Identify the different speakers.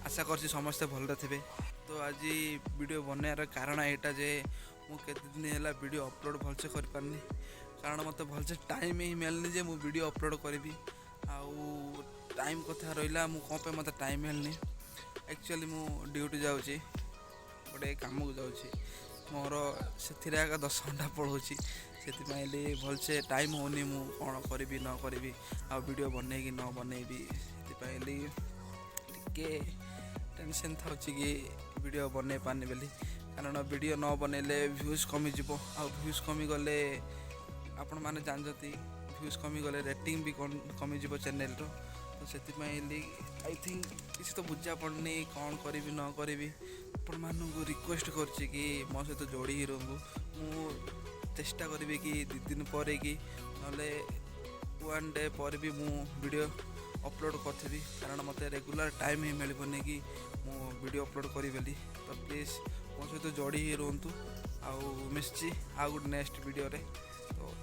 Speaker 1: आशा कर समस्ते भलरे थे। तो आज वीडियो बनार कारण यहाँ जे मुझे दिन है वीडियो अपलोड भलसे कर पारनी कारण मत भलसे टाइम ही मिलनी जे मुझे वीडियो अपलोड करी आउ टाइम कथा रहा मुझे मत टाइम मिलनी। एक्चुअली मु ड्यूटी जाऊँगी गोटे कम को जाऊँगी मोर से 10 घंटा पढ़ाऊँगी से भलसे टाइम होनी मु कौन करी न करी आ वीडियो बन कि न बनैबी से टेंशन था कि वीडियो बन पानी बोली कारण वीडियो न बनैले व्यूज कमिज आ व्यूज कमी गले आपण मैंने जानते व्यूज कमी गले रेटिंग भी कमिज चैनल रो। तो से आई थिंक किसी तो बुझा पड़नी कौन करी न करी आपण मानू रिक्वेस्ट कर मो सहित जोड़ी ही रहूँ मु चेष्टा करी कि 2 दिन पर कि ना 1 डे पर भी मु वीडियो अपलोड करी कारण मत रेगुलर टाइम ही मिलनी कि मु वीडियो अपलोड करी बोली। तो प्लीज़ मो सहित जोड़ी ही रुहतु आउ मिसची आउ गोटे नेक्स्ट वीडियो रे। तो